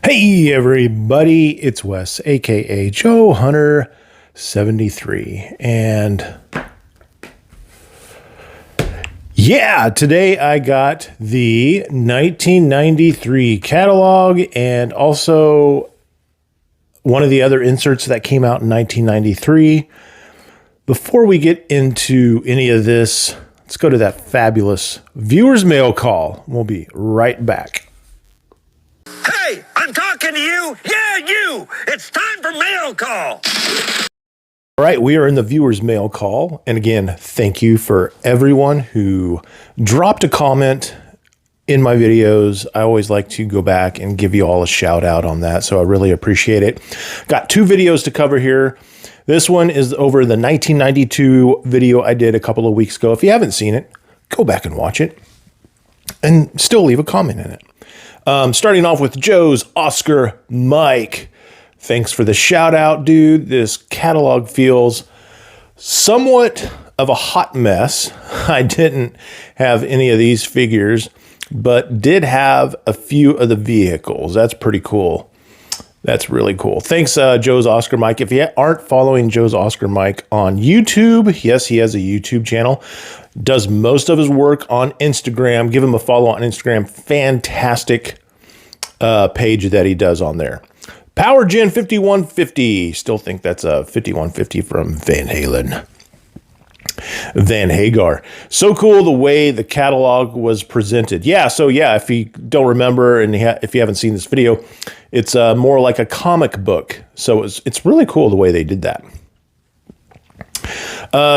Hey everybody, it's Wes, aka Joe Hunter 73, and yeah, today I got the 1993 catalog and also one of the other inserts that came out in 1993. Before we get into any of this, let's go to that fabulous viewer's mail call. We'll be right back. Hey, I'm talking to you. Yeah, you. It's time for mail call. All right, we are in the viewer's mail call. And again, thank you for everyone who dropped a comment in my videos. I always like to go back and give you all a shout out on that. So I really appreciate it. Got two videos to cover here. This one is over the 1992 video I did a couple of weeks ago. If you haven't seen it, go back and watch it and still leave a comment in it. Starting off with Joe's Oscar Mike. Thanks for the shout out, dude. This catalog feels somewhat of a hot mess. I didn't have any of these figures, but did have a few of the vehicles. That's pretty cool. That's really cool. Thanks, Joe's Oscar Mike. If you aren't following Joe's Oscar Mike on YouTube, yes, he has a YouTube channel. Does most of his work on Instagram. Give him a follow on Instagram. Fantastic page that he does on there. Power Gen 5150. Still think that's a 5150 from Van Halen. Van Hagar. So cool the way the catalog was presented. Yeah, so yeah, if you don't remember and if you haven't seen this video, it's more like a comic book. So it's really cool the way they did that.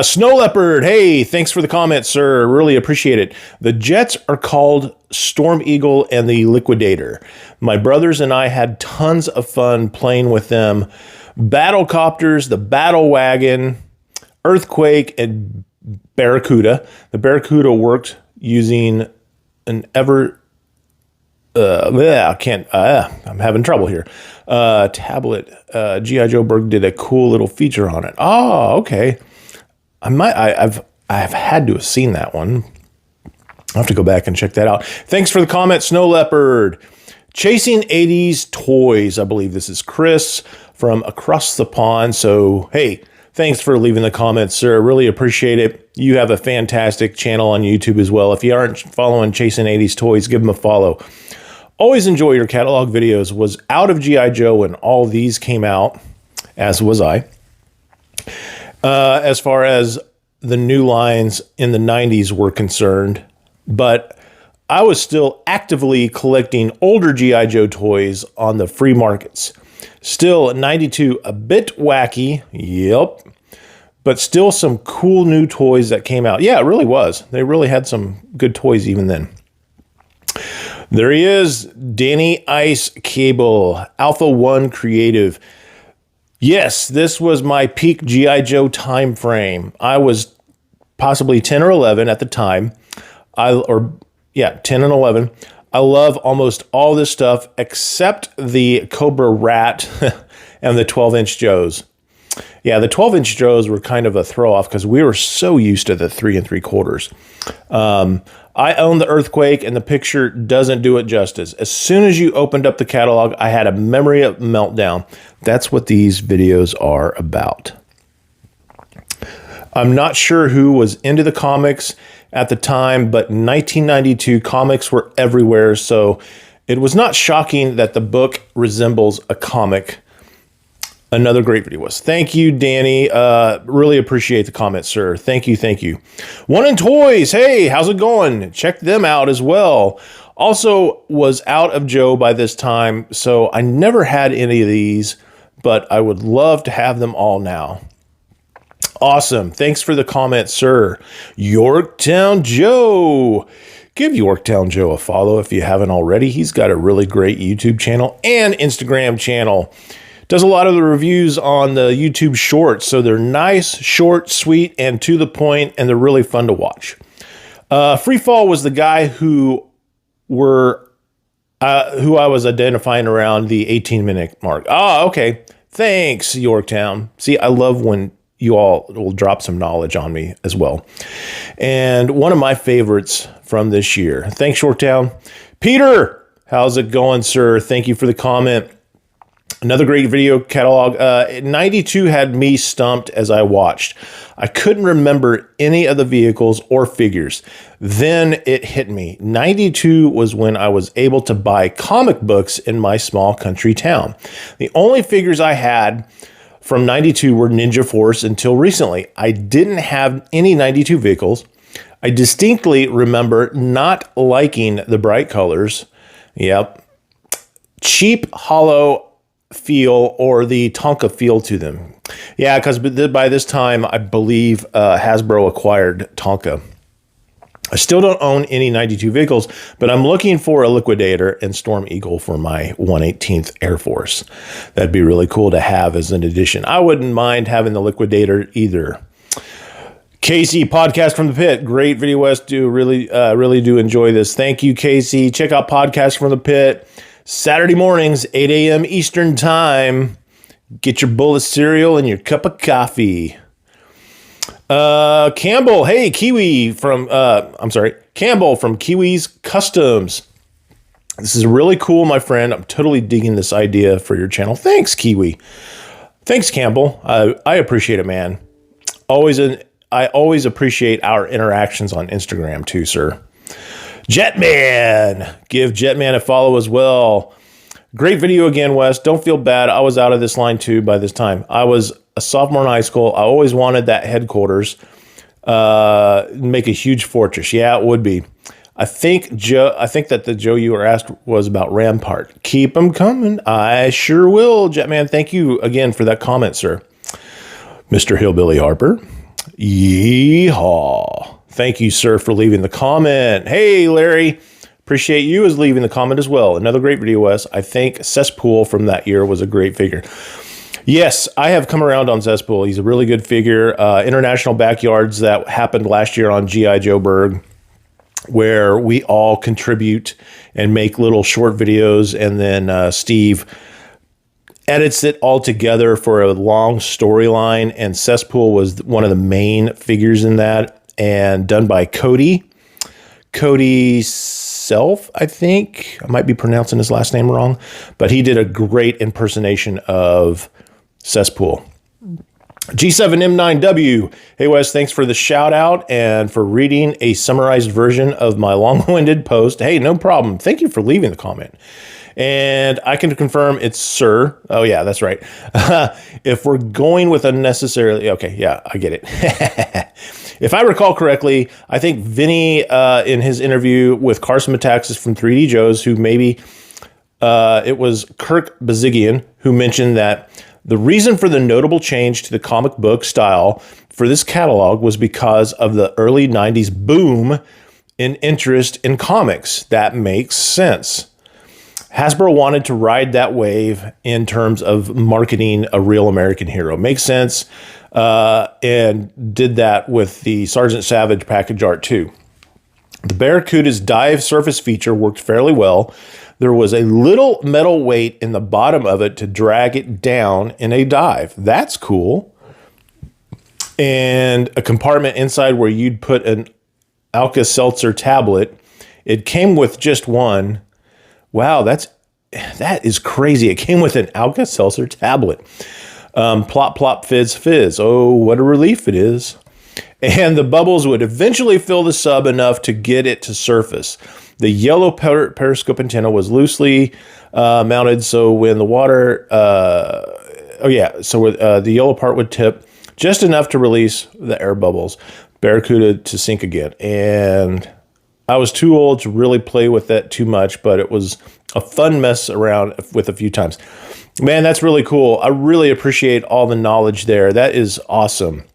Snow Leopard, hey, thanks for the comment, sir. Really appreciate it. The jets are called Storm Eagle and the Liquidator. My brothers and I had tons of fun playing with them. Battlecopters, the Battle Wagon, Earthquake, and Barracuda. The Barracuda worked using an I'm having trouble here. Tablet. G.I. Joe Berg did a cool little feature on it. Oh, okay. I've had to have seen that one. I'll have to go back and check that out. Thanks for the comment, Snow Leopard. Chasing 80s Toys. I believe this is Chris from across the pond. So, hey, thanks for leaving the comments, sir. Really appreciate it. You have a fantastic channel on YouTube as well. If you aren't following Chasing 80s Toys, give them a follow. Always enjoy your catalog videos. Was out of G.I. Joe when all these came out, as was I. As far as the new lines in the 90s were concerned, but I was still actively collecting older G.I. Joe toys on the free markets. Still, 92, a bit wacky, yep, but still some cool new toys that came out. Yeah, it really was. They really had some good toys even then. There he is, Danny Ice Cable, Alpha One Creative. Yes, this was my peak G.I. Joe time frame. I was possibly 10 or 11 at the time. 10 and 11. I love almost all this stuff except the Cobra Rat and the 12-inch Joes. Yeah, the 12-inch Joes were kind of a throw-off because we were so used to the 3 3/4. I own the Earthquake, and the picture doesn't do it justice. As soon as you opened up the catalog, I had a memory meltdown. That's what these videos are about. I'm not sure who was into the comics at the time, but in 1992, comics were everywhere, so it was not shocking that the book resembles a comic. Another great video was. Thank you, Danny. Really appreciate the comment, sir. Thank you, thank you. One in Toys. Hey, how's it going? Check them out as well. Also was out of Joe by this time, so I never had any of these, but I would love to have them all now. Awesome. Thanks for the comment, sir. Yorktown Joe. Give Yorktown Joe a follow if you haven't already. He's got a really great YouTube channel and Instagram channel. Does a lot of the reviews on the YouTube Shorts, so they're nice, short, sweet, and to the point, and they're really fun to watch. Freefall was the guy who I was identifying around the 18-minute mark. Oh, okay. Thanks, Yorktown. See, I love when you all will drop some knowledge on me as well. And one of my favorites from this year. Thanks, Yorktown. Peter. How's it going, sir? Thank you for the comment. Another great video catalog. 92 had me stumped as I watched. I couldn't remember any of the vehicles or figures. Then it hit me. 92 was when I was able to buy comic books in my small country town. The only figures I had from 92 were Ninja Force until recently. I didn't have any 92 vehicles. I distinctly remember not liking the bright colors. Yep. Cheap, hollow feel or the Tonka feel to them. Yeah, because by this time, I believe Hasbro acquired Tonka. I still don't own any 92 vehicles, but I'm looking for a Liquidator and Storm Eagle for my 118th Air Force. That'd be really cool to have as an addition. I wouldn't mind having the Liquidator either. Casey, Podcast from the Pit. Great video, West. Really do enjoy this. Thank you, Casey. Check out Podcast from the Pit. Saturday mornings, 8 a.m. Eastern Time. Get your bowl of cereal and your cup of coffee. Campbell, hey, Campbell from Kiwi's Customs. This is really cool, my friend. I'm totally digging this idea for your channel. Thanks, Kiwi. Thanks, Campbell. I appreciate it, man. I always appreciate our interactions on Instagram too, sir. Jetman, give Jetman a follow as well. Great video again, Wes. Don't feel bad. I was out of this line too by this time. I was a sophomore in high school. I always wanted that headquarters. Make a huge fortress. Yeah, it would be. I think that the Joe you were asked was about Rampart. Keep them coming. I sure will, Jetman. Thank you again for that comment, sir. Mr. Hillbilly Harper. Yeehaw. Thank you, sir, for leaving the comment. Hey, Larry. Appreciate you as leaving the comment as well. Another great video, Wes. I think Cesspool from that year was a great figure. Yes, I have come around on Cesspool. He's a really good figure. International Backyards that happened last year on G.I. Joe Berg, where we all contribute and make little short videos, and then Steve edits it all together for a long storyline, and Cesspool was one of the main figures in that, and done by Cody Self, I think. I might be pronouncing his last name wrong, but he did a great impersonation of Cesspool. G7M9W. Hey, Wes, thanks for the shout out and for reading a summarized version of my long-winded post. Hey, no problem. Thank you for leaving the comment. And I can confirm it's sir. Oh, yeah, that's right. If we're going with unnecessarily... Okay, yeah, I get it. If I recall correctly, I think Vinny, in his interview with Carson Metaxas from 3D Joe's, who maybe it was Kirk Bazigian, who mentioned that the reason for the notable change to the comic book style for this catalog was because of the early 90s boom in interest in comics. That makes sense. Hasbro wanted to ride that wave in terms of marketing a real American hero. Makes sense. And did that with the Sergeant Savage package art too. The Barracuda's dive surface feature worked fairly well. There was a little metal weight in the bottom of it to drag it down in a dive. That's cool. And a compartment inside where you'd put an Alka-Seltzer tablet. It came with just one. Wow, that is crazy. It came with an Alka-Seltzer tablet. Plop, plop, fizz, fizz. Oh, what a relief it is. And the bubbles would eventually fill the sub enough to get it to surface. The yellow periscope antenna was loosely mounted, so when the water... the yellow part would tip just enough to release the air bubbles. Barracuda to sink again. And I was too old to really play with that too much, but it was a fun mess around with a few times. Man, that's really cool. I really appreciate all the knowledge there. That is awesome.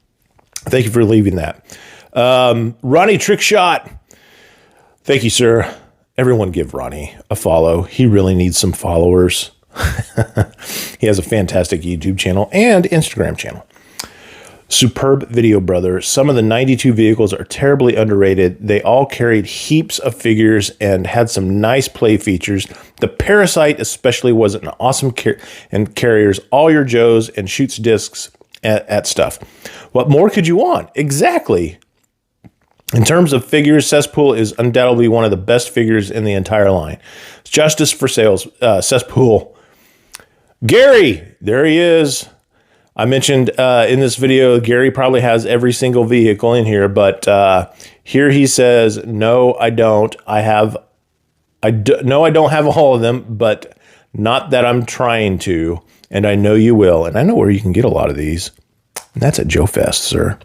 Thank you for leaving that. Ronnie Trickshot. Thank you, sir. Everyone give Ronnie a follow. He really needs some followers. He has a fantastic YouTube channel and Instagram channel. Superb video, brother. Some of the 92 vehicles are terribly underrated. They all carried heaps of figures and had some nice play features. The Parasite especially was an awesome and carries all your Joes and shoots discs at stuff. What more could you want? Exactly. In terms of figures, Cesspool is undoubtedly one of the best figures in the entire line. Justice for sales, Cesspool. Gary, there he is. I mentioned in this video, Gary probably has every single vehicle in here, but here he says, no, I don't. No, I don't have all of them, but not that I'm trying to, and I know you will. And I know where you can get a lot of these. And that's at Joe Fest, sir.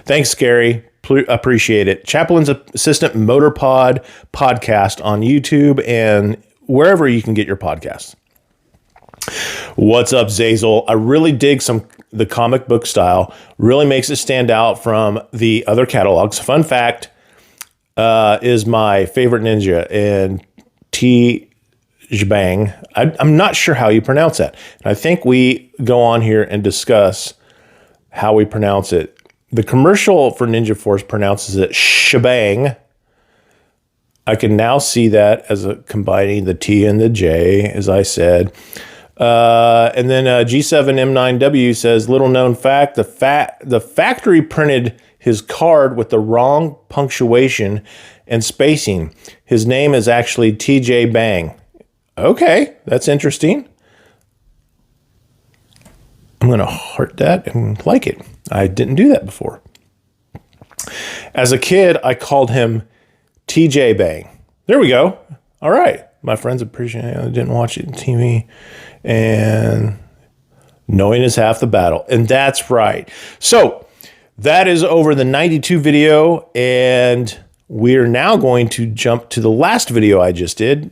Thanks, Gary. Appreciate it. Chaplain's Assistant Motor Pod podcast on YouTube and wherever you can get your podcasts. What's up, Zazel? I really dig the comic book style. Really makes it stand out from the other catalogs. Fun fact is my favorite ninja, and T-Jbang. I'm not sure how you pronounce that. And I think we go on here and discuss how we pronounce it. The commercial for Ninja Force pronounces it shebang. I can now see that as combining the T and the J, as I said. And then G7M9W says, little known fact, the factory printed his card with the wrong punctuation and spacing. His name is actually TJ Bang. Okay, that's interesting. I'm going to heart that and like it. I didn't do that before. As a kid, I called him TJ Bang. There we go. All right. My friends appreciate it. I didn't watch it on TV. And knowing is half the battle. And that's right. So that is over the 92 video. And we're now going to jump to the last video I just did.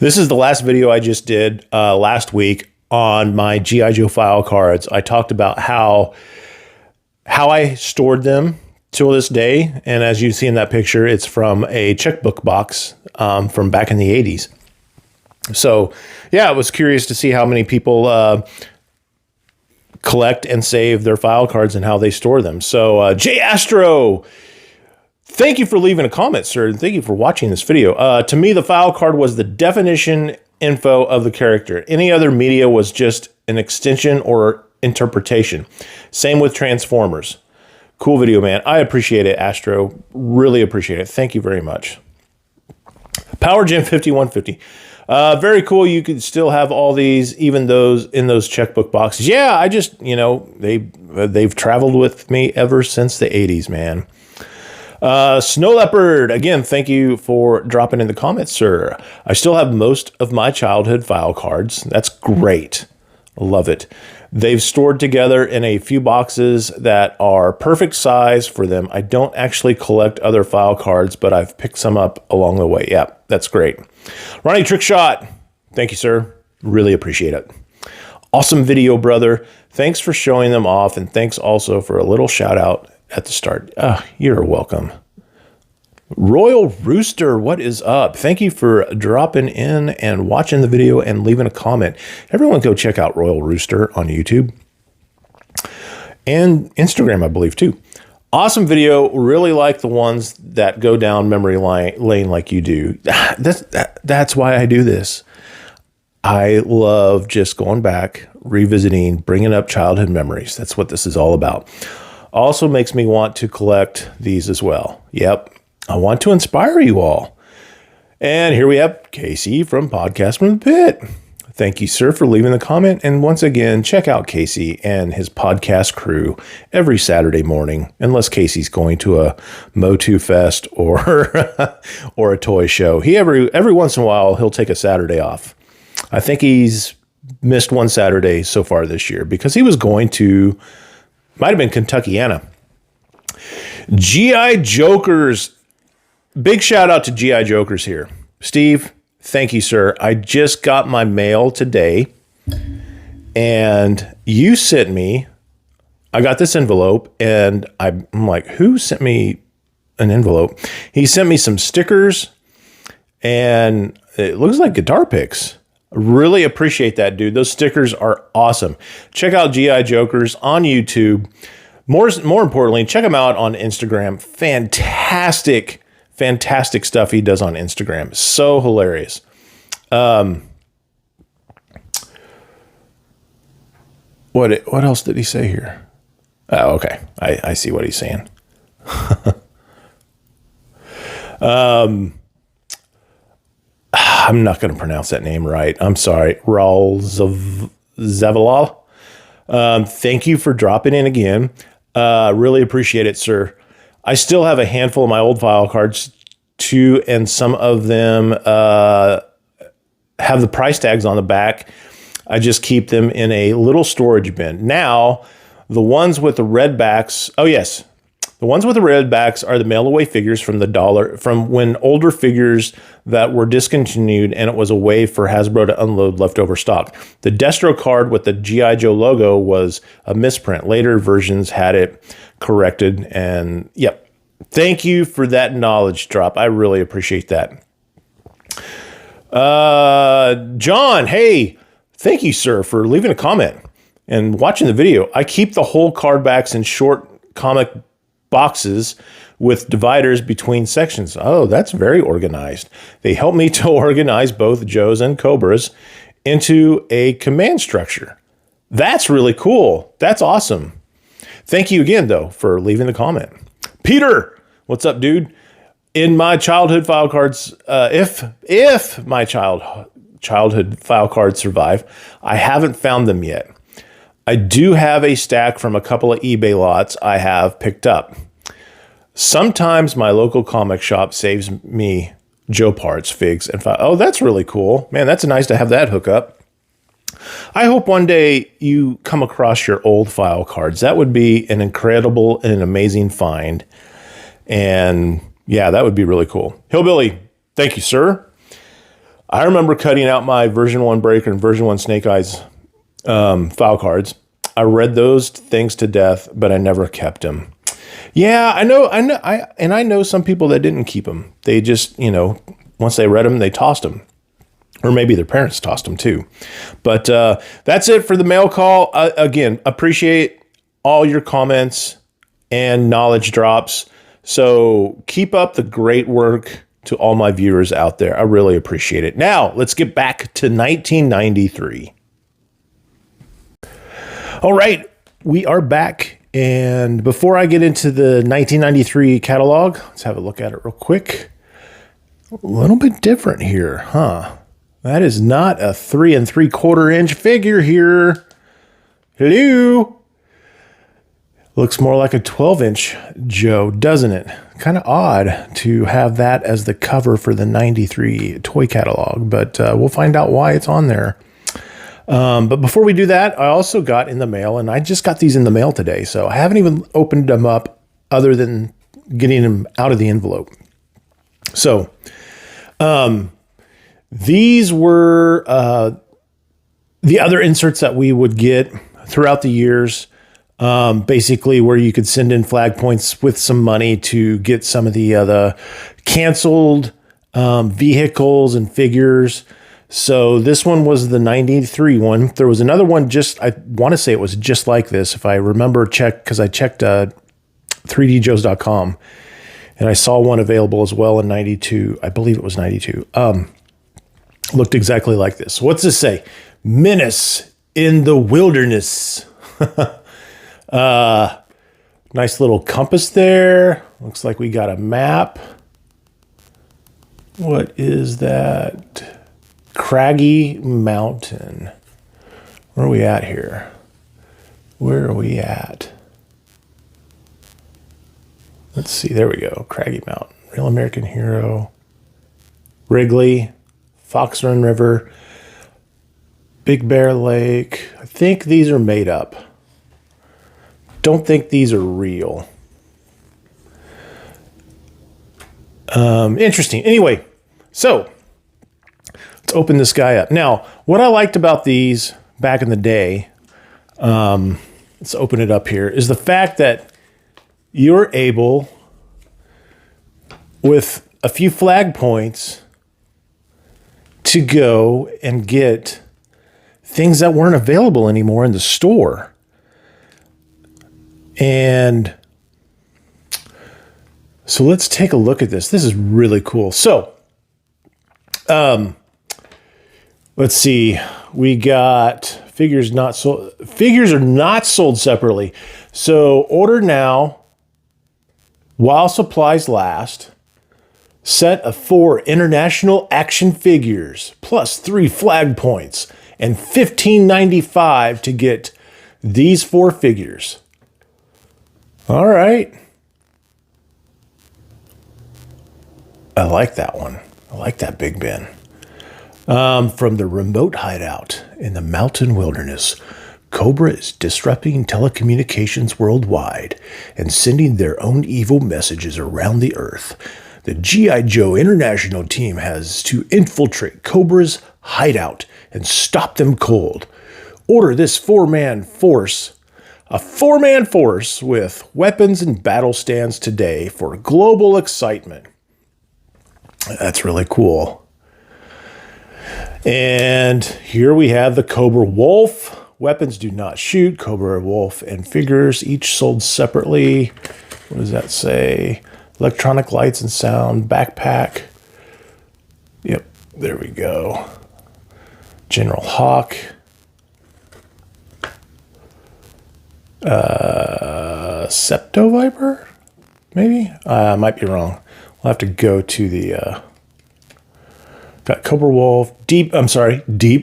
This is the last video I just did last week on my G.I. Joe file cards. I talked about how I stored them till this day. And as you see in that picture, it's from a checkbook box from back in the 80s. So, yeah, I was curious to see how many people collect and save their file cards and how they store them. So, Jay Astro, thank you for leaving a comment, sir. And thank you for watching this video. To me, the file card was the definition info of the character. Any other media was just an extension or interpretation. Same with Transformers. Cool video, man. I appreciate it, Astro. Really appreciate it. Thank you very much. Power Gen 5150. Very cool. You could still have all these, even those in those checkbook boxes. Yeah, I just, they've traveled with me ever since the 80s, man. Snow Leopard, again, thank you for dropping in the comments, sir. I still have most of my childhood file cards. That's great. Love it. They've stored together in a few boxes that are perfect size for them. I don't actually collect other file cards, but I've picked some up along the way. Yeah, that's great. Ronnie Trickshot, thank you, sir. Really appreciate it. Awesome video, brother. Thanks for showing them off, and thanks also for a little shout out at the start. You're welcome. Royal Rooster, what is up? Thank you for dropping in and watching the video and leaving a comment. Everyone go check out Royal Rooster on YouTube and Instagram, I believe, too. Awesome video. Really like the ones that go down memory lane like you do. That's why I do this. I love just going back, revisiting, bringing up childhood memories. That's what this is all about. Also makes me want to collect these as well. Yep. I want to inspire you all. And here we have Casey from Podcast from the Pit. Thank you, sir, for leaving the comment. And once again, check out Casey and his podcast crew every Saturday morning, unless Casey's going to a Motu Fest or or a toy show. He every once in a while, he'll take a Saturday off. I think he's missed one Saturday so far this year because he was going to, might have been Kentuckiana. G.I. Jokers. Big shout out to G.I. Jokers here. Steve, thank you, sir. I just got my mail today, and you sent me, I got this envelope, and I'm like, who sent me an envelope? He sent me some stickers, and it looks like guitar picks. Really appreciate that, dude. Those stickers are awesome. Check out G.I. Jokers on YouTube. More importantly, check him out on Instagram. Fantastic stuff he does on Instagram. So hilarious. What else did he say here? Oh, okay. I see what he's saying. I'm not going to pronounce that name right. I'm sorry. Raul Zavalal. Thank you for dropping in again. Really appreciate it, sir. I still have a handful of my old file cards too, and some of them have the price tags on the back. I just keep them in a little storage bin. Now, the ones with the red backs, oh yes, the ones with the red backs are the mail-away figures from from when older figures that were discontinued and it was a way for Hasbro to unload leftover stock. The Destro card with the G.I. Joe logo was a misprint. Later versions had it corrected, and yep. Thank you for that knowledge drop. I really appreciate that. John, hey, thank you, sir, for leaving a comment and watching the video. I keep the whole card backs in short comic boxes with dividers between sections. Oh, that's very organized. They help me to organize both Joes and Cobras into a command structure. That's really cool. That's awesome. Thank you again, though, for leaving the comment. Peter, what's up, dude? In my childhood file cards, if my childhood file cards survive, I haven't found them yet. I do have a stack from a couple of eBay lots I have picked up. Sometimes my local comic shop saves me Joe parts, figs, and oh, that's really cool. Man, that's nice to have that hookup. I hope one day you come across your old file cards. That would be an incredible and an amazing find. And yeah, that would be really cool. Hillbilly, thank you, sir. I remember cutting out my version 1 Breaker and version 1 Snake Eyes file cards. I read those things to death, but I never kept them. Yeah, I know some people that didn't keep them. They just, once they read them, they tossed them. Or maybe their parents tossed them too. But that's it for the mail call. Again, appreciate all your comments and knowledge drops. So keep up the great work to all my viewers out there. I really appreciate it. Now, let's get back to 1993. All right, we are back. And before I get into the 1993 catalog, let's have a look at it real quick. A little bit different here, huh? That is not a 3 3/4 inch figure here. Hello? Looks more like a 12-inch Joe, doesn't it? Kind of odd to have that as the cover for the 93 toy catalog, but we'll find out why it's on there. But before we do that, I also got in the mail, and I just got these in the mail today, so I haven't even opened them up other than getting them out of the envelope. So, these were the other inserts that we would get throughout the years, basically where you could send in flag points with some money to get some of the canceled vehicles and figures. So this one was the 93 one. There was another one I want to say it was just like this. If I remember, because I checked 3djoes.com and I saw one available as well in 92. I believe it was 92. Looked exactly like this. What's this say? Menace in the Wilderness. Nice little compass there. Looks like we got a map. What is that? Craggy Mountain. Where are we at here? Where are we at? Let's see. There we go. Craggy Mountain. Real American Hero. Wrigley. Fox Run River. Big Bear Lake. I think these are made up. Don't think these are real. Interesting. Anyway, so let's open this guy up. Now, what I liked about these back in the day, let's open it up here, is the fact that you're able, with a few flag points, to go and get things that weren't available anymore in the store. And so let's take a look at this. This is really cool. So, let's see. We got figures not sold. Figures are not sold separately. So order now while supplies last. Set of 4 international action figures plus 3 flag points and $15.95 to get these 4 figures. All right. I like that one. I like that Big Ben. From the remote hideout in the mountain wilderness, Cobra is disrupting telecommunications worldwide and sending their own evil messages around the earth. The G.I. Joe International team has to infiltrate Cobra's hideout and stop them cold. Order this 4-man force, a 4-man force with weapons and battle stands today for global excitement. That's really cool. And here we have the Cobra Wolf. Weapons do not shoot. Cobra Wolf and figures, each sold separately. What does that say? Electronic lights and sound, backpack. Yep, there we go. General Hawk. Septo Viper? Maybe? I might be wrong. We'll have to go to the... got Cobra Wolf, Deep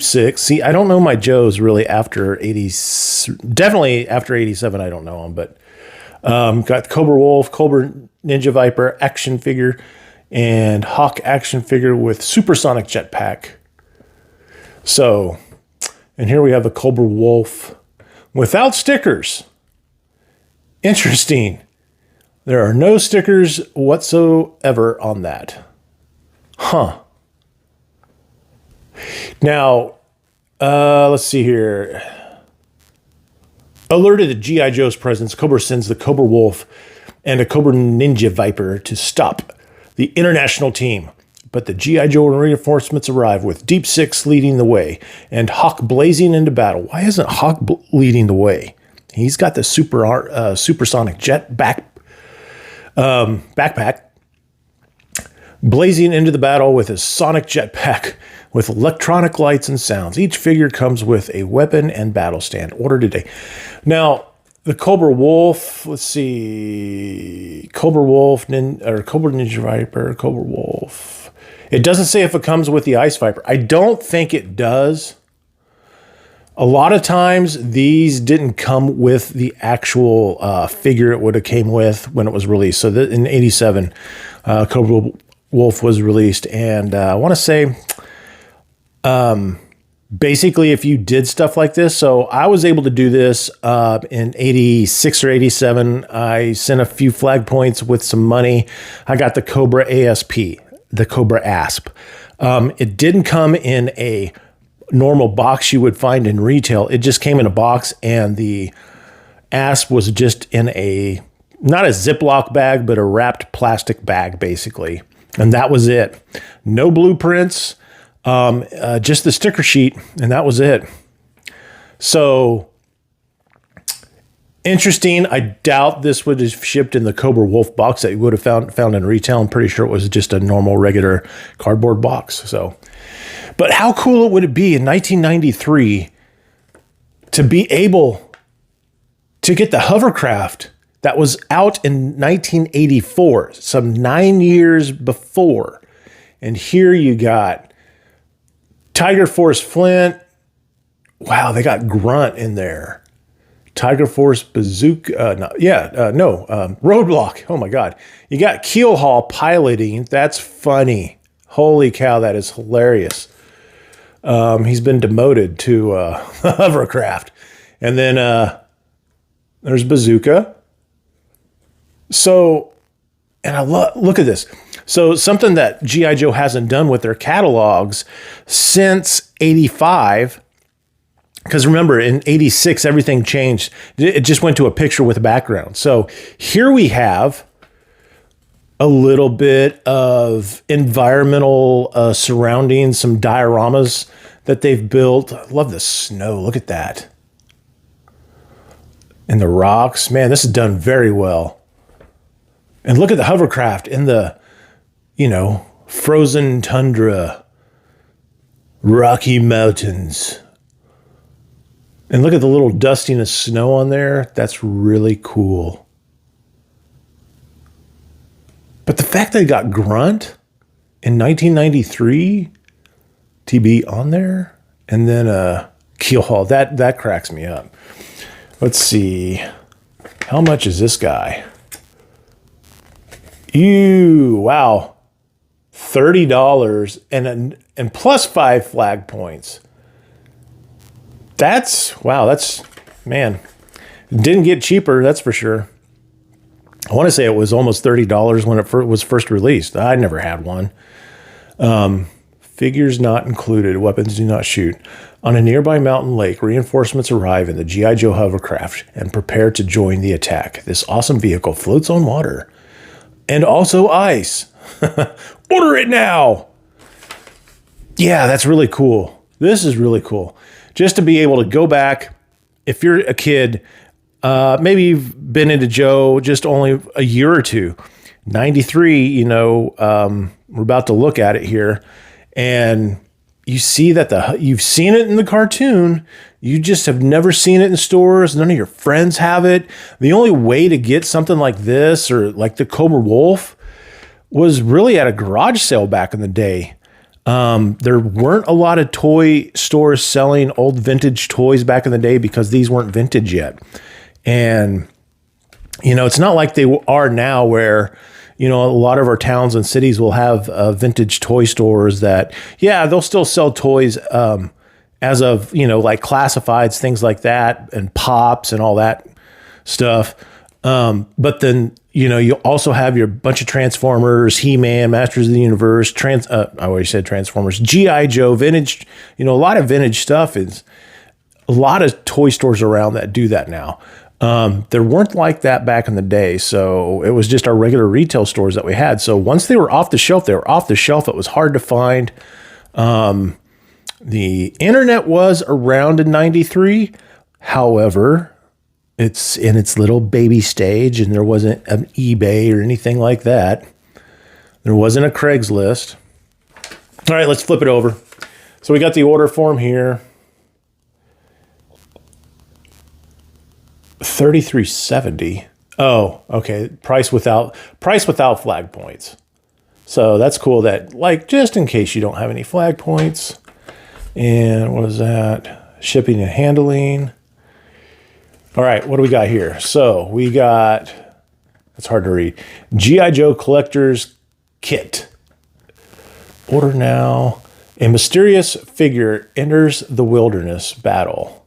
Six. See, I don't know my Joes really after 80... Definitely after 87, I don't know them, but... got Cobra Wolf, Cobra Ninja Viper action figure, and Hawk action figure with supersonic jetpack. So, and here we have the Cobra Wolf without stickers. Interesting. There are no stickers whatsoever on that. Huh. Now, let's see here. Alerted to G.I. Joe's presence, Cobra sends the Cobra Wolf and a Cobra Ninja Viper to stop the international team. But the G.I. Joe reinforcements arrive with Deep Six leading the way and Hawk blazing into battle. Why isn't Hawk leading the way? He's got the supersonic jet backpack. Blazing into the battle with his sonic jetpack with electronic lights and sounds. Each figure comes with a weapon and battle stand. Order today. Now, the Cobra Wolf, let's see. Cobra Wolf, Cobra Ninja Viper, Cobra Wolf. It doesn't say if it comes with the Ice Viper. I don't think it does. A lot of times, these didn't come with the actual figure it would have came with when it was released. So in 87, Cobra Wolf was released. And I want to say... basically, if you did stuff like this, so I was able to do this in 86 or 87. I sent a few flag points with some money. I got the Cobra ASP, the Cobra ASP. It didn't come in a normal box you would find in retail. It just came in a box, and the ASP was just in not a Ziploc bag, but a wrapped plastic bag, basically. And that was it. No blueprints. Just the sticker sheet, and that was it. So interesting. I doubt this would have shipped in the Cobra Wolf box that you would have found in retail. I'm pretty sure it was just a normal, regular cardboard box. So, but how cool would it be in 1993 to be able to get the hovercraft that was out in 1984, some 9 years before, and here you got Tiger Force Flint. Wow, they got Grunt in there. Tiger Force Bazooka. Roadblock. Oh my God. You got Keelhaul piloting. That's funny. Holy cow, that is hilarious. He's been demoted to hovercraft. And then there's Bazooka. So, and I look at this. So something that G.I. Joe hasn't done with their catalogs since 85, because remember, in 86, everything changed. It just went to a picture with a background. So here we have a little bit of environmental surroundings, some dioramas that they've built. I love the snow. Look at that. And the rocks. Man, this is done very well. And look at the hovercraft in the... frozen tundra, Rocky Mountains. And look at the little dusting of snow on there. That's really cool. But the fact that it got Grunt in 1993 TB on there, and then Keelhaul, that cracks me up. Let's see. How much is this guy? Wow. $30 and plus 5 flag points. That's, man, didn't get cheaper, that's for sure. I want to say it was almost $30 when it was first released. I never had one. Figures not included. Weapons do not shoot. On a nearby mountain lake, reinforcements arrive in the G.I. Joe hovercraft and prepare to join the attack. This awesome vehicle floats on water and also ice. Order it now. Yeah, that's really cool. This is really cool. Just to be able to go back, if you're a kid, maybe you've been into Joe just only a year or two. 93, we're about to look at it here, and you see that you've seen it in the cartoon. You just have never seen it in stores. None of your friends have it. The only way to get something like this or like the Cobra Wolf was really at a garage sale back in the day. There weren't a lot of toy stores selling old vintage toys back in the day because these weren't vintage yet. And, it's not like they are now where, a lot of our towns and cities will have vintage toy stores that, they'll still sell toys as of, like classifieds, things like that, and pops and all that stuff. But then, you also have your bunch of Transformers, He-Man, Masters of the Universe, I already said Transformers, G.I. Joe, vintage, a lot of vintage stuff is a lot of toy stores around that do that now. There weren't like that back in the day. So it was just our regular retail stores that we had. So once they were off the shelf, they were off the shelf. It was hard to find. The internet was around in 93. However, it's in its little baby stage, and there wasn't an eBay or anything like that. There wasn't a Craigslist. All right, let's flip it over. So we got the order form here. $33.70. Oh, okay. Price without flag points. So that's cool that, like, just in case you don't have any flag points. And what is that? Shipping and handling. All right, what do we got here? So we got, it's hard to read, G.I. Joe Collector's Kit. Order now. A mysterious figure enters the wilderness battle.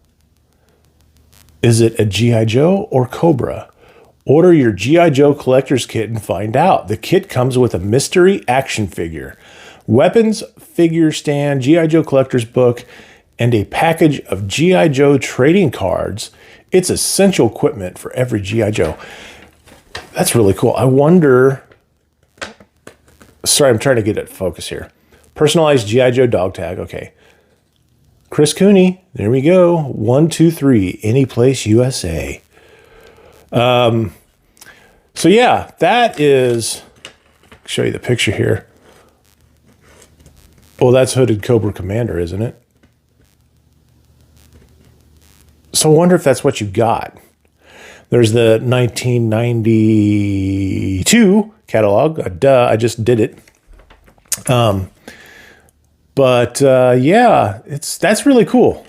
Is it a G.I. Joe or Cobra? Order your G.I. Joe Collector's Kit and find out. The kit comes with a mystery action figure, weapons, figure stand, G.I. Joe Collector's book, and a package of G.I. Joe trading cards. It's essential equipment for every G.I. Joe. That's really cool. I wonder... Sorry, I'm trying to get it focus here. Personalized G.I. Joe dog tag. Okay. Chris Cooney. There we go. 123. Any Place USA. So yeah, that is... I'll show you the picture here. Oh, that's Hooded Cobra Commander, isn't it? So I wonder if that's what you got. There's the 1992 catalog. Duh, I just did it. Yeah, that's really cool.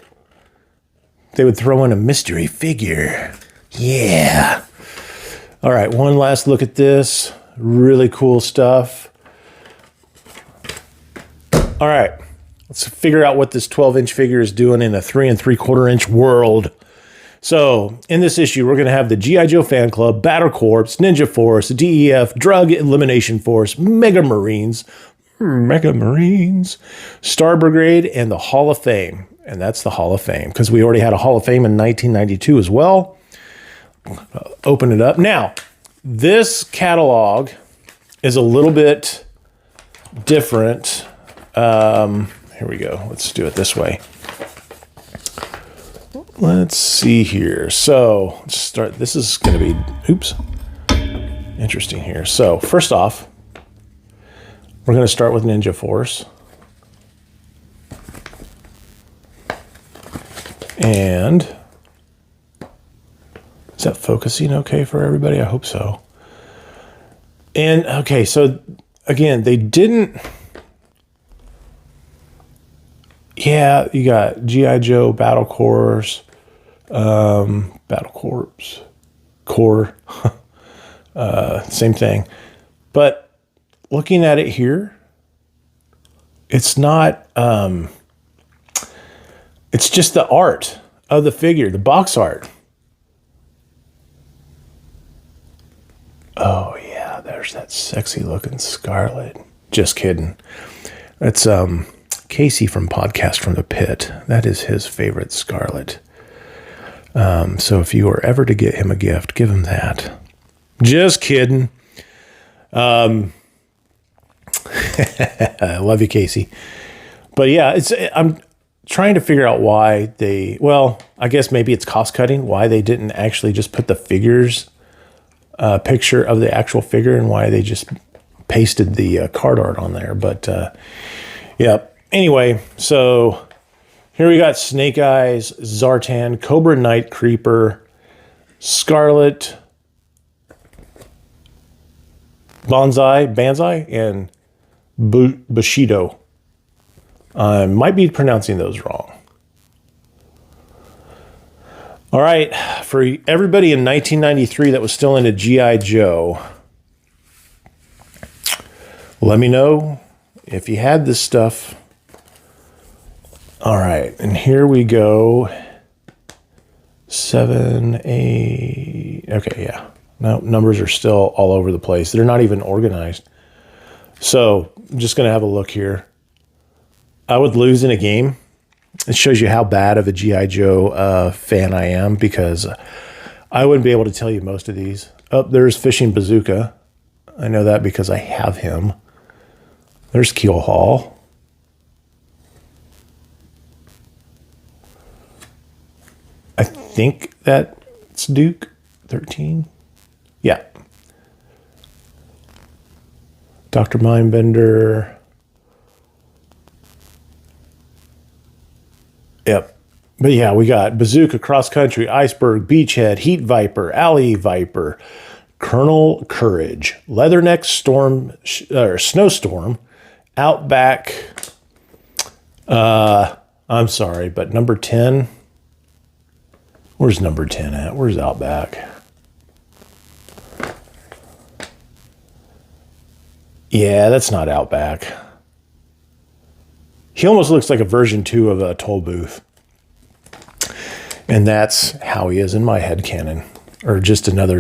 They would throw in a mystery figure. Yeah. All right, one last look at this. Really cool stuff. All right, let's figure out what this 12-inch figure is doing in a 3 3/4-inch world. So, in this issue, we're going to have the G.I. Joe Fan Club, Battle Corps, Ninja Force, DEF, Drug Elimination Force, Mega Marines, Star Brigade, and the Hall of Fame. And that's the Hall of Fame, because we already had a Hall of Fame in 1992 as well. Open it up. Now, this catalog is a little bit different. Here we go. Let's do it this way. Let's see here. So let's start. This is going to be, interesting here. So first off, we're going to start with Ninja Force. And is that focusing okay for everybody? I hope so. And okay, so again, they didn't. Yeah, you got G.I. Joe Battle Corps, Corps, same thing. But looking at it here, it's not. It's just the art of the figure, the box art. Oh yeah, there's that sexy looking Scarlet. Just kidding. That's Casey from Podcast from the Pit. That is his favorite Scarlet. So if you were ever to get him a gift, give him that. Just kidding. I love you, Casey. But yeah, I'm trying to figure out why I guess maybe it's cost cutting, why they didn't actually just put the figures picture of the actual figure and why they just pasted the card art on there. But yeah. Anyway, so here we got Snake Eyes, Zartan, Cobra Knight Creeper, Scarlet, Banzai, and Bushido. I might be pronouncing those wrong. All right, for everybody in 1993 that was still into G.I. Joe, let me know if you had this stuff. All right, and here we go. 7, 8. Okay, yeah. No, numbers are still all over the place. They're not even organized. So I'm just going to have a look here. I would lose in a game. It shows you how bad of a G.I. Joe fan I am because I wouldn't be able to tell you most of these. Oh, there's Fishing Bazooka. I know that because I have him. There's Keel Hall. I think that's Duke 13. Yeah. Dr. Mindbender. Yep. But yeah, we got Bazooka, Cross Country, Iceberg, Beachhead, Heat Viper, Alley Viper, Colonel Courage, Leatherneck Snowstorm, Outback. I'm sorry, but number 10. Where's number 10 at? Where's Outback? Yeah, that's not Outback. He almost looks like a version 2 of a Toll Booth. And that's how he is in my headcanon. Or just another...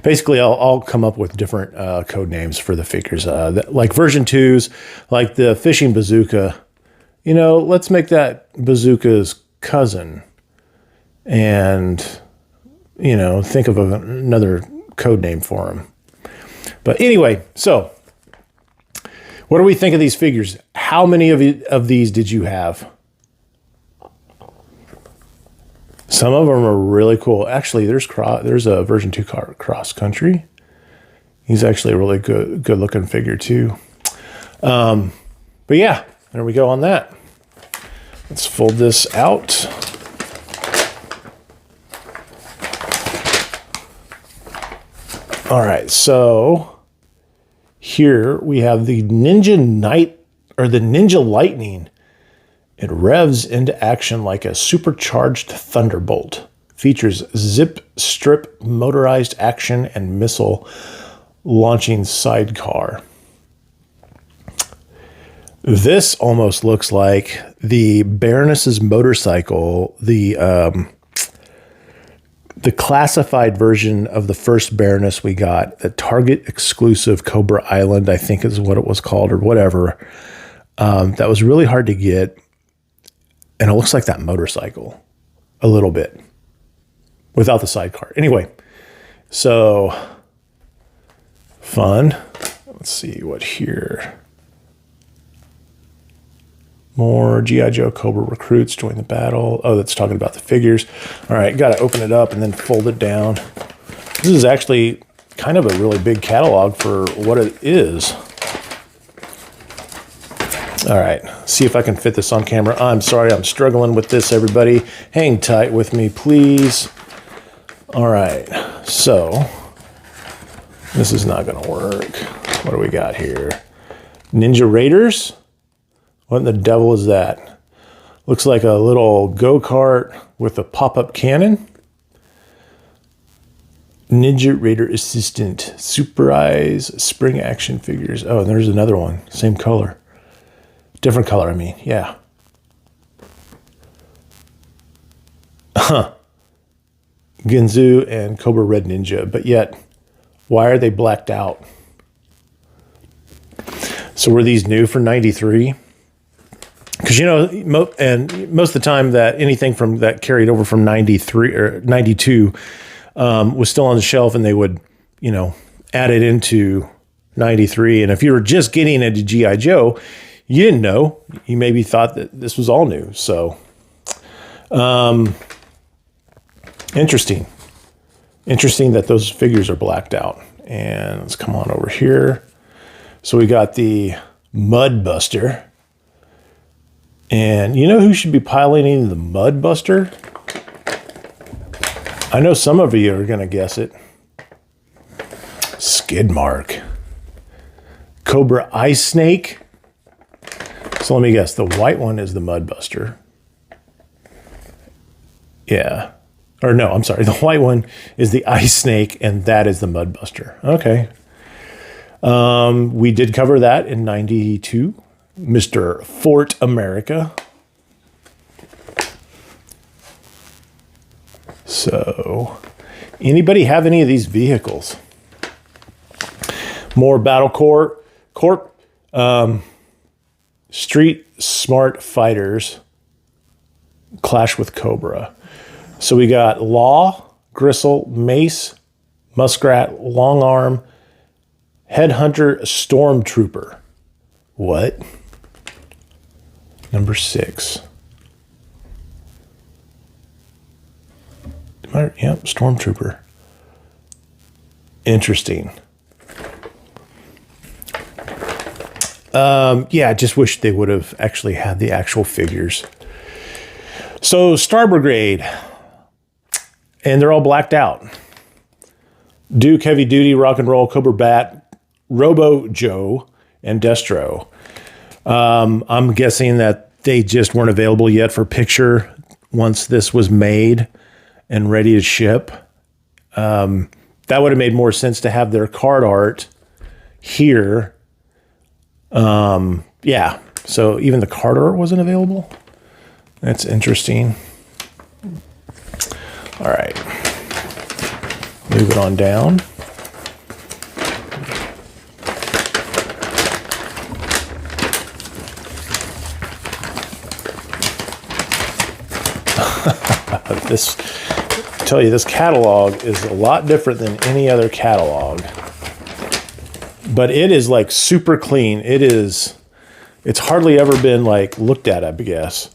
basically, I'll come up with different code names for the figures. Like version 2s, like the Fishing Bazooka. You know, let's make that Bazooka's cousin. And, you know, think of another code name for him. But anyway, so what do we think of these figures? How many of these did you have? Some of them are really cool. Actually, there's a version 2 Cross Country. He's actually a really good looking figure too. But yeah, there we go on that. Let's fold this out. All right, so here we have the Ninja Knight, or the Ninja Lightning. It revs into action like a supercharged thunderbolt. Features zip, strip, motorized action, and missile launching sidecar. This almost looks like the Baroness's motorcycle, the classified version of the first Baroness we got, the Target exclusive Cobra Island, I think is what it was called, or whatever. That was really hard to get. And it looks like that motorcycle a little bit without the sidecar. Anyway, so fun. Let's see what here. More G.I. Joe Cobra recruits join the battle. Oh, that's talking about the figures. All right, got to open it up and then fold it down. This is actually kind of a really big catalog for what it is. All right, see if I can fit this on camera. I'm sorry, I'm struggling with this, everybody. Hang tight with me, please. All right, so This is not going to work. What do we got here? Ninja Raiders? What in the devil is that? Looks like a little go-kart with a pop-up cannon. Ninja Raider Assistant. Super Eyes Spring Action Figures. Oh, and there's another one. Same color. Different color, I mean. Yeah. Huh. Ginzu and Cobra Red Ninja. But yet, why are they blacked out? So were these new for 93? Because, you know, and most of the time that anything from that carried over from 93 or 92 was still on the shelf, and they would, you know, add it into 93. And if you were just getting into G.I. Joe, you didn't know. You maybe thought that this was all new. So, interesting. Interesting that those figures are blacked out. And let's come on over here. So we got the Mud Buster. And you know who should be piloting the Mud Buster? I know some of you are going to guess it. Skidmark. Cobra Ice Snake. So let me guess. The white one is the Mud Buster. Yeah. Or no, I'm sorry. The white one is the Ice Snake, and that is the Mud Buster. Okay. We did cover that in 92. Mr. Fort America. So, anybody have any of these vehicles? More Battle Corp. Street Smart Fighters clash with Cobra. So we got Law, Gristle, Mace, Muskrat, Long Arm, Headhunter, Stormtrooper. What? Number 6. Yep, Stormtrooper. Interesting. Yeah, I just wish they would have actually had the actual figures. So, Star Brigade. And they're all blacked out. Duke, Heavy Duty, Rock and Roll, Cobra Bat, Robo Joe, and Destro. I'm guessing that they just weren't available yet for picture once this was made and ready to ship. That would have made more sense to have their card art here. Yeah, so even the card art wasn't available. That's interesting. All right, move it on down. I tell you, this catalog is a lot different than any other catalog. But it is like super clean. It's hardly ever been like looked at, I guess.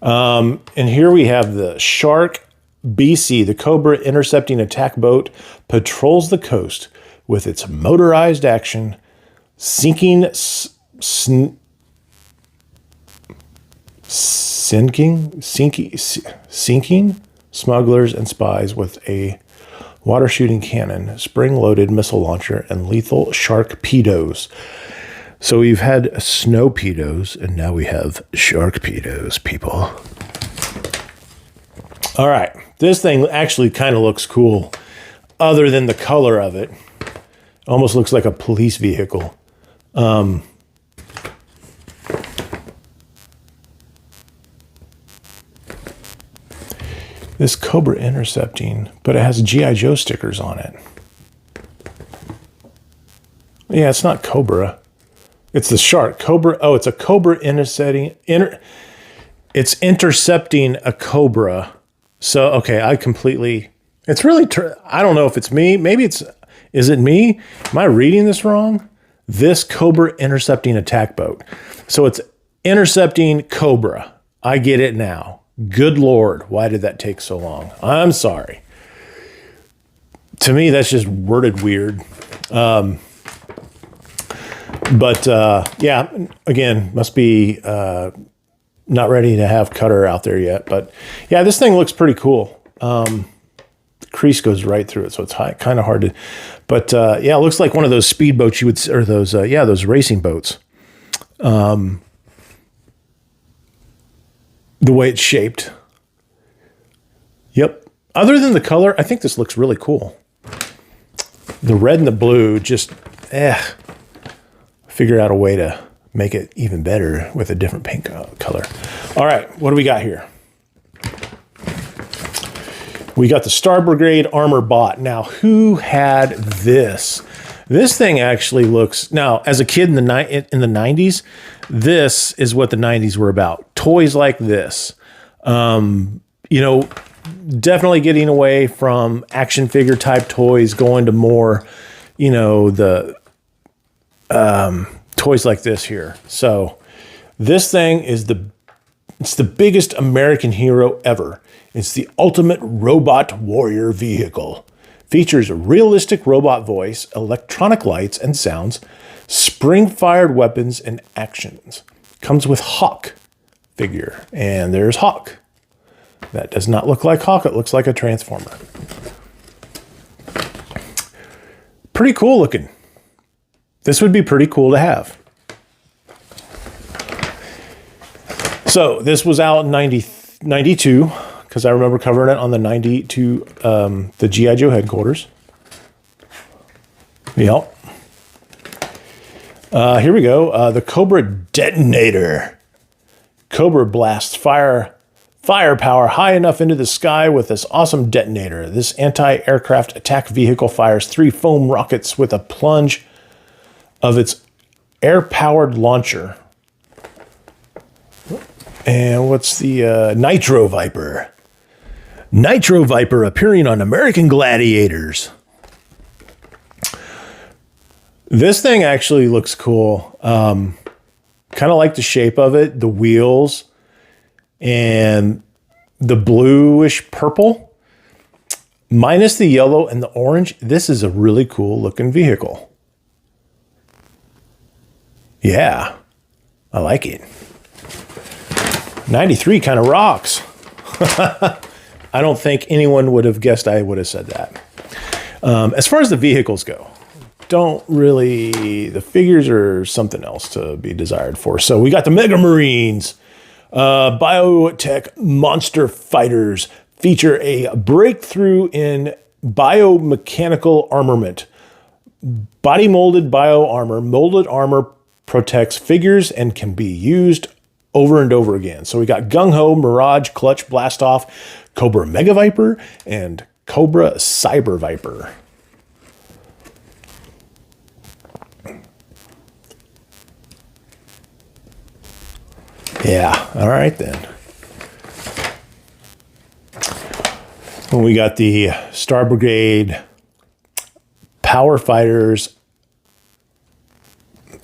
And here we have the Shark BC, the Cobra intercepting attack boat, patrols the coast with its motorized action, sinking smugglers and spies with a water-shooting cannon, spring-loaded missile launcher, and lethal sharkpedos. So we've had snowpedos, and now we have sharkpedos, people. All right, this thing actually kind of looks cool, other than the color of it. Almost looks like a police vehicle. This Cobra intercepting, but it has G.I. Joe stickers on it. Yeah, it's not Cobra. It's the Shark. Cobra. Oh, it's a Cobra intercepting. It's intercepting a Cobra. So, okay, I completely... It's really... I don't know if it's me. Maybe it's... Is it me? Am I reading this wrong? This Cobra intercepting attack boat. So it's intercepting Cobra. I get it now. Good Lord, why did that take so long? I'm sorry. To me, that's just worded weird. Yeah, again, must be not ready to have Cutter out there yet. But yeah, this thing looks pretty cool. crease goes right through it, so it's kind of hard to. But yeah, it looks like one of those speedboats you would, or those those racing boats. The way it's shaped. Yep. Other than the color, I think this looks really cool. The red and the blue just, figure out a way to make it even better with a different paint color. All right, what do we got here? We got the Star Brigade Armor Bot. Now, who had this? This thing actually looks, now, as a kid in the 90s, this is what the 90s were about. Toys like this. You know, definitely getting away from action figure type toys, going to more, you know, the toys like this here. So this thing is it's the biggest American hero ever. It's the ultimate robot warrior vehicle. Features a realistic robot voice, electronic lights and sounds, spring-fired weapons and actions. Comes with Hawk figure, and there's Hawk. That does not look like Hawk, it looks like a Transformer. Pretty cool looking. This would be pretty cool to have. So this was out in 92, because I remember covering it on the 92, the G.I. Joe headquarters. Yep. Here we go. The Cobra Detonator. Cobra blasts firepower high enough into the sky with this awesome detonator. This anti-aircraft attack vehicle fires 3 foam rockets with a plunge of its air-powered launcher. And what's the Nitro Viper? Nitro Viper appearing on American Gladiators. This thing actually looks cool. Kind of like the shape of it, the wheels, and the bluish purple. Minus the yellow and the orange, this is a really cool looking vehicle. Yeah, I like it. 93 kind of rocks. I don't think anyone would have guessed I would have said that. As far as the vehicles go, the figures are something else to be desired for. So we got the Mega Marines. Biotech monster fighters feature a breakthrough in biomechanical armament. Body molded bio armor. Molded armor protects figures and can be used over and over again. So we got Gung Ho, Mirage, Clutch, Blastoff, Cobra Mega Viper, and Cobra Cyber Viper. Yeah, all right then. Well, we got the Star Brigade Power Fighters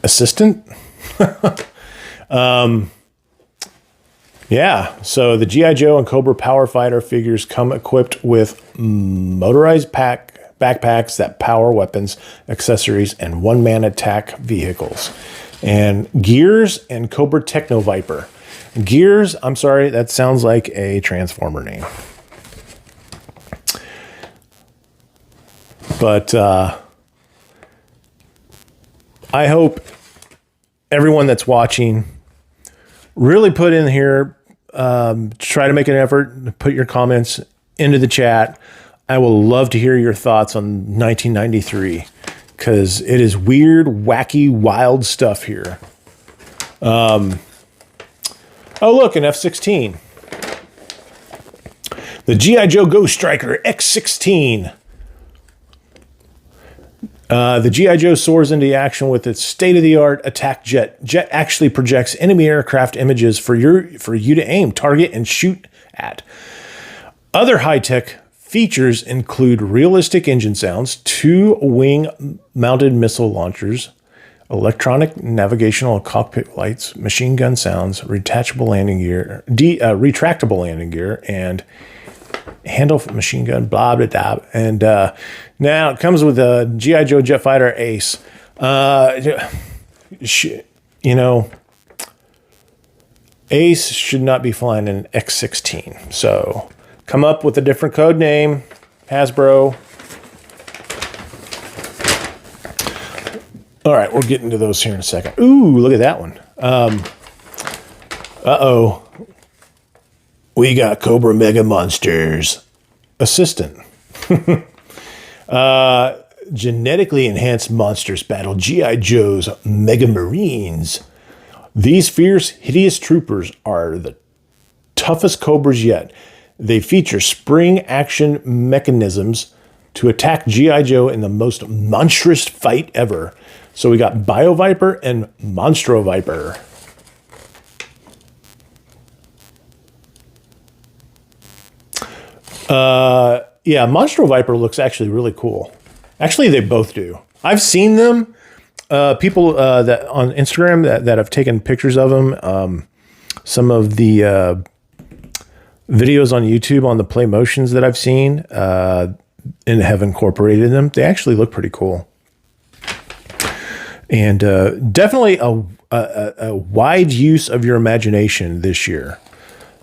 Assistant. Yeah, so the G.I. Joe and Cobra Power Fighter figures come equipped with motorized backpacks that power weapons, accessories, and one-man attack vehicles. And Gears and Cobra Techno Viper. Gears, I'm sorry, that sounds like a Transformer name. But I hope everyone that's watching really put in here, try to make an effort to put your comments into the chat. I will love to hear your thoughts on 1993 because it is weird, wacky, wild stuff here. Oh, look, an F-16. The G.I. Joe Ghost Striker X-16. The G.I. Joe soars into action with its state-of-the-art attack jet. Jet actually projects enemy aircraft images for you to aim, target, and shoot at. Other high-tech features include realistic engine sounds, 2 wing-mounted missile launchers, electronic navigational cockpit lights, machine gun sounds, retractable landing gear, and handle machine gun, blah, blah, blah. And now it comes with a G.I. Joe Jet Fighter Ace. Ace should not be flying an X-16. So come up with a different code name Hasbro. All right, we'll get into those here in a second. Ooh, look at that one. Uh-oh. We got Cobra Mega Monsters Assistant. Genetically enhanced monsters battle G.I. Joe's Mega Marines. These fierce, hideous troopers are the toughest Cobras yet. They feature spring action mechanisms to attack G.I. Joe in the most monstrous fight ever. So we got Bio Viper and Monstro Viper. Yeah, Monstro Viper looks actually really cool. Actually, they both do. I've seen them. People that on Instagram that have taken pictures of them. Some of the videos on YouTube on the Play Motions that I've seen and have incorporated them. They actually look pretty cool. And definitely a wide use of your imagination this year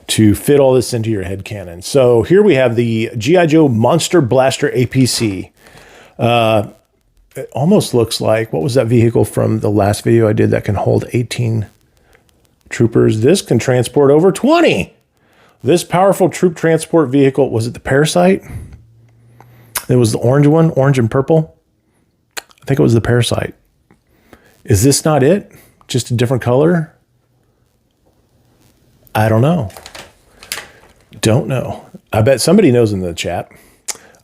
to fit all this into your head canon. So here we have the G.I. Joe Monster Blaster APC. It almost looks like, what was that vehicle from the last video I did that can hold 18 troopers? This can transport over 20. This powerful troop transport vehicle, was it the Parasite? It was the orange one, orange and purple. I think it was the Parasite. Is this not it? Just a different color? I don't know. Don't know. I bet somebody knows in the chat.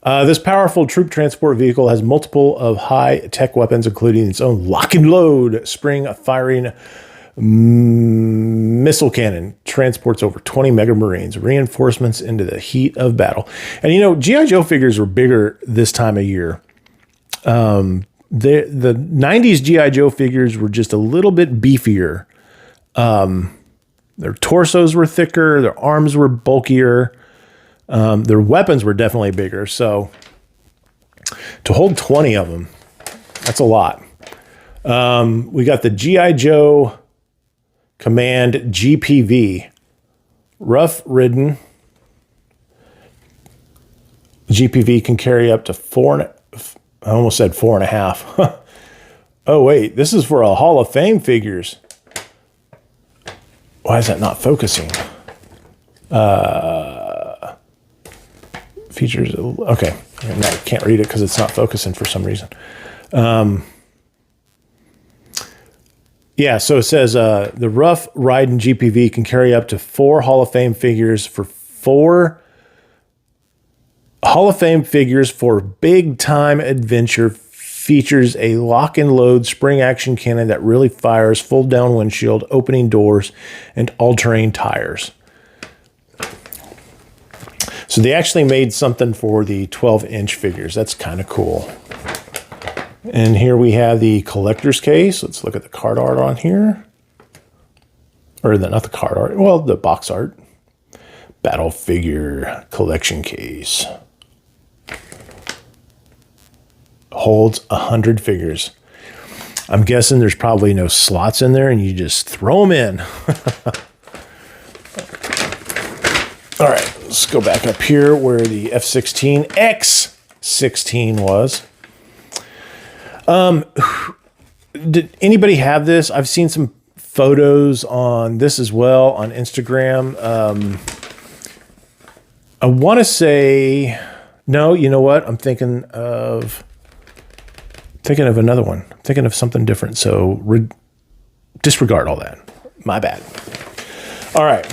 This powerful troop transport vehicle has multiple of high-tech weapons, including its own lock-and-load spring-firing missile cannon. Transports over 20 Mega Marines, reinforcements into the heat of battle. And you know, G.I. Joe figures were bigger this time of year. The 90s G.I. Joe figures were just a little bit beefier. Their torsos were thicker, their arms were bulkier. Their weapons were definitely bigger, so to hold 20 of them, that's a lot. We got the G.I. Joe Command GPV. Rough-ridden. GPV can carry up to I almost said 4.5. Oh, wait, this is for a Hall of Fame figures. Why is that not focusing? Features, okay. I can't read it because it's not focusing for some reason. Yeah, so it says the Rough Riding GPV can carry up to 4 Hall of Fame figures for 4 Hall of Fame figures for big time adventure. Features a lock and load spring action cannon that really fires, full down windshield, opening doors, and all-terrain tires. So they actually made something for the 12-inch figures. That's kind of cool. And here we have the collector's case. Let's look at the card art on here. Or not the card art, well, the box art. Battle figure collection case. Holds 100 figures. I'm guessing there's probably no slots in there and you just throw them in. All right, let's go back up here where the F-16 X-16 was. Did anybody have this? I've seen some photos on this as well on Instagram. I want to say, no, you know what? I'm thinking of another one. I'm thinking of something different. So disregard all that. My bad. All right.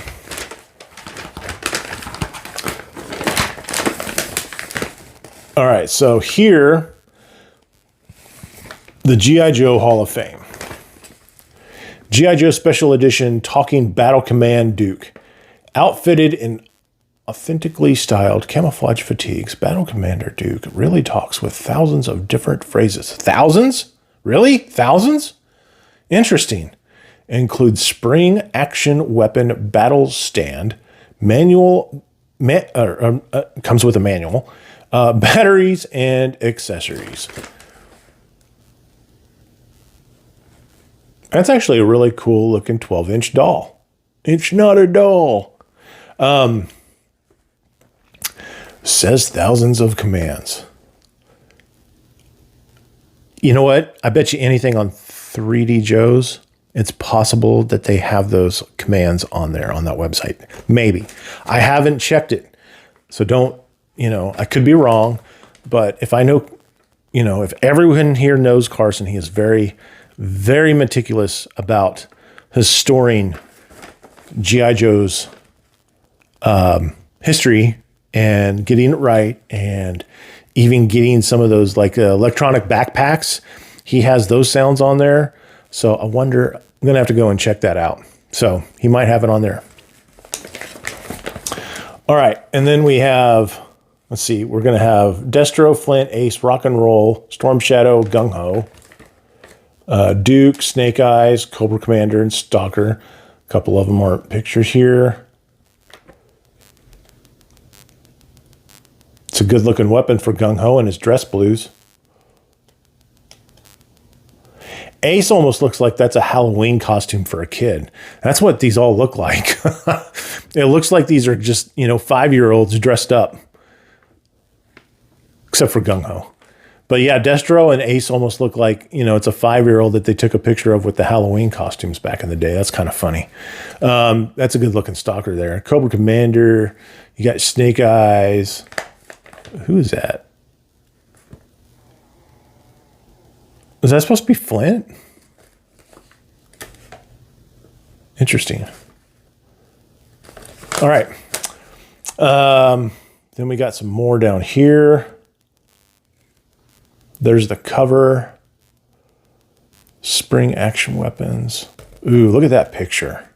All right. So here, the G.I. Joe Hall of Fame. G.I. Joe Special Edition Talking Battle Command Duke. Outfitted in authentically styled camouflage fatigues, Battle Commander Duke really talks with thousands of different phrases. Thousands? Really? Thousands? Interesting. Includes spring action weapon battle stand, comes with a manual, batteries, and accessories. That's actually a really cool looking 12-inch doll. It's not a doll. Says thousands of commands. You know what? I bet you anything on 3D Joe's, it's possible that they have those commands on there on that website. Maybe. I haven't checked it. So don't, I could be wrong. But if I know, if everyone here knows Carson, he is very, very meticulous about his storing G.I. Joe's history and getting it right, and even getting some of those like electronic backpacks. He has those sounds on there. So I wonder, I'm going to have to go and check that out. So he might have it on there. All right. And then we have, let's see, we're going to have Destro, Flint, Ace, Rock and Roll, Storm Shadow, Gung Ho, Duke, Snake Eyes, Cobra Commander, and Stalker. A couple of them aren't pictures here. It's a good looking weapon for Gung Ho in his dress blues. Ace almost looks like that's a Halloween costume for a kid. That's what these all look like. It looks like these are just, 5-year-olds dressed up. Except for Gung Ho. But yeah, Destro and Ace almost look like, it's a 5-year-old that they took a picture of with the Halloween costumes back in the day. That's kind of funny. That's a good looking stalker there. Cobra Commander. You got Snake Eyes. Who is that? Is that supposed to be Flint? Interesting. All right. Then we got some more down here. There's the cover. Spring action weapons. Ooh, look at that picture.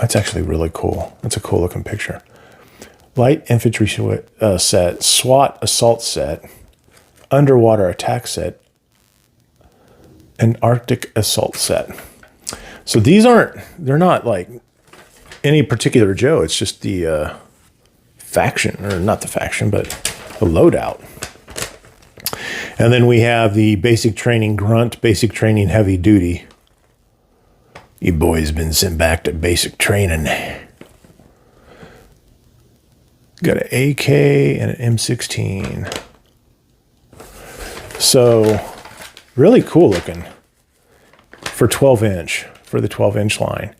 That's actually really cool. That's a cool looking picture. Light infantry set, SWAT assault set, underwater attack set, and Arctic assault set. So they're not like any particular Joe. It's just the faction, or not the faction, but the loadout. And then we have the basic training grunt, basic training heavy duty. You boys been sent back to basic training. Got an AK and an M16. So really cool looking for 12 inch, for the 12-inch line.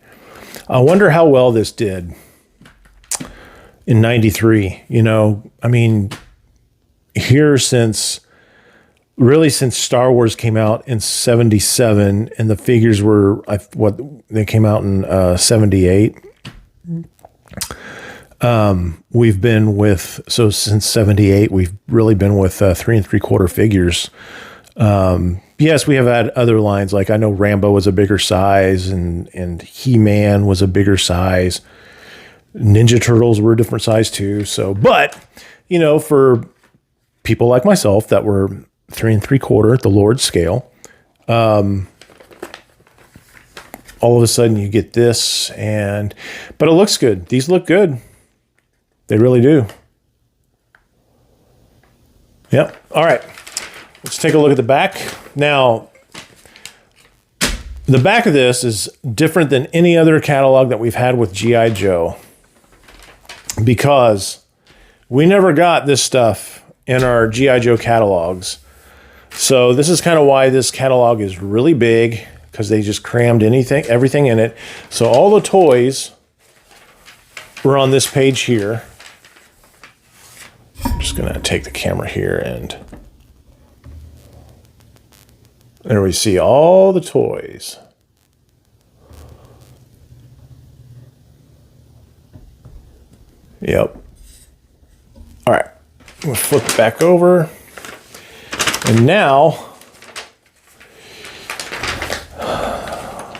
I wonder how well this did in 93. Here since Star Wars came out in 77, and the figures were, they came out in 78. We've been with, since 78, we've really been with 3 3/4 figures. Yes, we have had other lines, like I know Rambo was a bigger size, and He-Man was a bigger size. Ninja Turtles were a different size too. So, but, for people like myself that were 3 3/4, the Lord scale, all of a sudden you get this, but it looks good. These look good. They really do. Yep. All right. Let's take a look at the back. Now, the back of this is different than any other catalog that we've had with G.I. Joe, because we never got this stuff in our G.I. Joe catalogs. So this is kind of why this catalog is really big, because they just crammed everything in it. So all the toys were on this page here. I'm just going to take the camera here, and there we see all the toys. Yep. All right. We'll flip it back over. And now,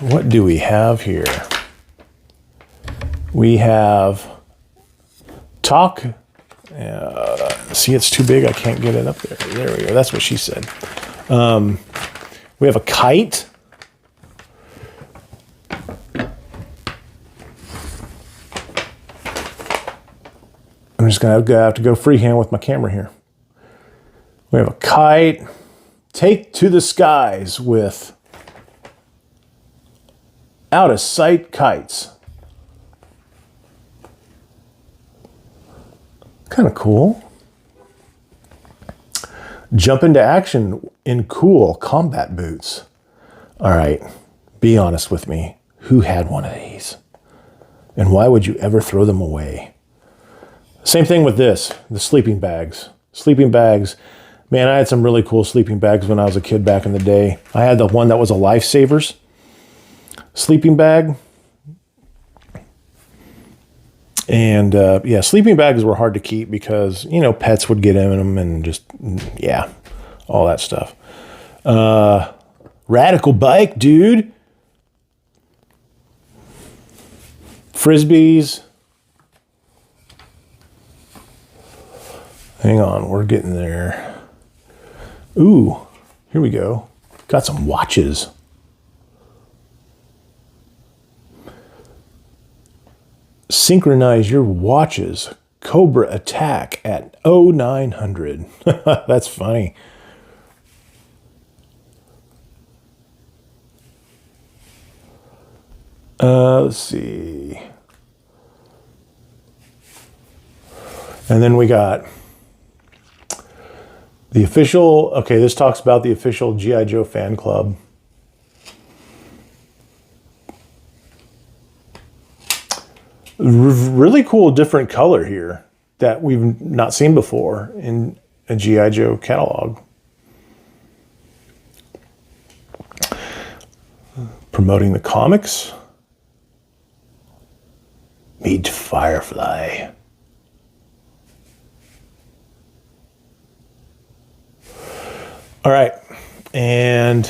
what do we have here? We have Talk. See, it's too big. I can't get it up there. There we go. That's what she said. We have a kite. I'm just going to have to go freehand with my camera here. We have a kite. Take to the skies with Out of Sight Kites. Kind of cool. Jump into action in cool combat boots. All right, be honest with me. Who had one of these? And why would you ever throw them away? Same thing with this, the sleeping bags. Sleeping bags, man, I had some really cool sleeping bags when I was a kid back in the day. I had the one that was a Lifesavers sleeping bag. And yeah, sleeping bags were hard to keep because, you know, pets would get in them and just, yeah, all that stuff. Radical bike, dude. Frisbees. Hang on, we're getting there. Ooh, here we go. Got some watches. Synchronize your watches. Cobra Attack at 0900. That's funny. Let's see. And then we got the official, okay, this talks about the official G.I. Joe fan club. Really cool different color here that we've not seen before in a G.I. Joe catalog. Promoting the comics. Meet Firefly. All right, and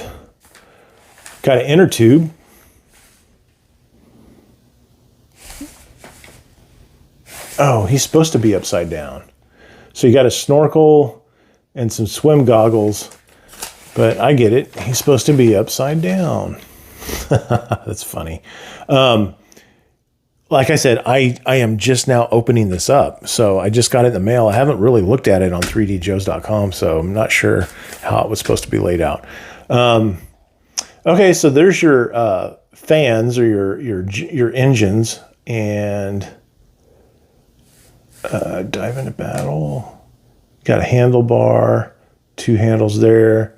got an inner tube. Oh, he's supposed to be upside down. So you got a snorkel and some swim goggles, but I get it. He's supposed to be upside down. That's funny. Like I said, I am just now opening this up. So I just got it in the mail. I haven't really looked at it on 3djoes.com, so I'm not sure how it was supposed to be laid out. Okay, so there's your fans or your engines, and dive into battle. Got a handlebar, 2 handles there.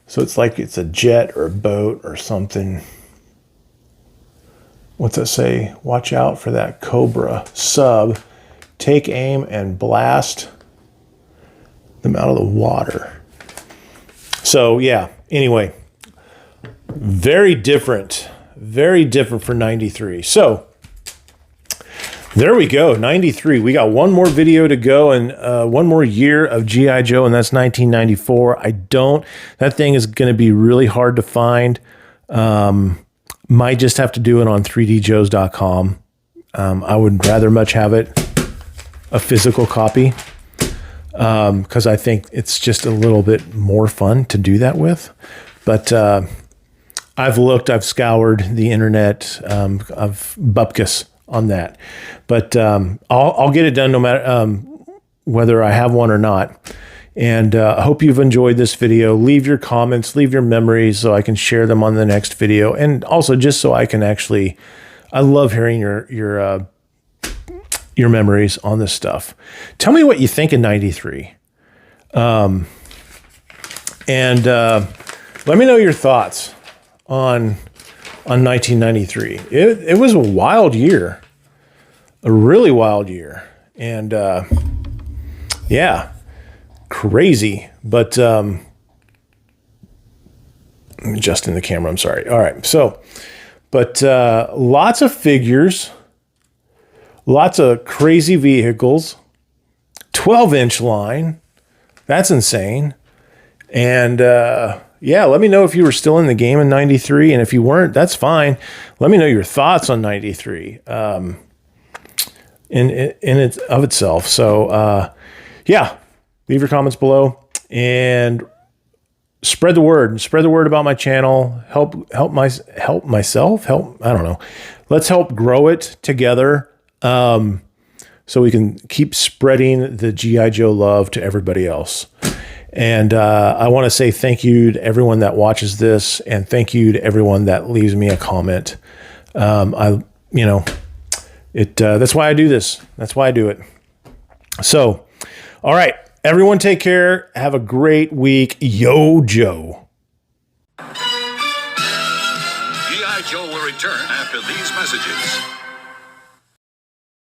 So it's like it's a jet or a boat or something. What's that say? Watch out for that Cobra sub. Take aim and blast them out of the water. So yeah, anyway, very different for 93. So there we go, 93. We got one more video to go and one more year of G.I. Joe, and that's 1994. That thing is going to be really hard to find. Might just have to do it on 3djoes.com. I would rather much have it a physical copy because I think it's just a little bit more fun to do that with. But I've scoured the internet, I've bupkis on that. But I'll get it done no matter whether I have one or not. And I hope you've enjoyed this video. Leave your comments, leave your memories so I can share them on the next video. And also just so I can actually, I love hearing your memories on this stuff. Tell me what you think of 93. And let me know your thoughts on 1993. It was a wild year, a really wild year. And yeah. Crazy, but adjusting the camera, I'm sorry. All right, so, but lots of figures, lots of crazy vehicles, 12-inch line, that's insane. And yeah, let me know if you were still in the game in 93, and if you weren't, that's fine. Let me know your thoughts on 93 in it of itself. So yeah. Leave your comments below and spread the word. Spread the word about my channel. Help myself. I don't know. Let's help grow it together so we can keep spreading the G.I. Joe love to everybody else. And I want to say thank you to everyone that watches this, and thank you to everyone that leaves me a comment. That's why I do this. That's why I do it. So, all right, everyone take care. Have a great week. Yo, Joe. G.I. Joe will return after these messages.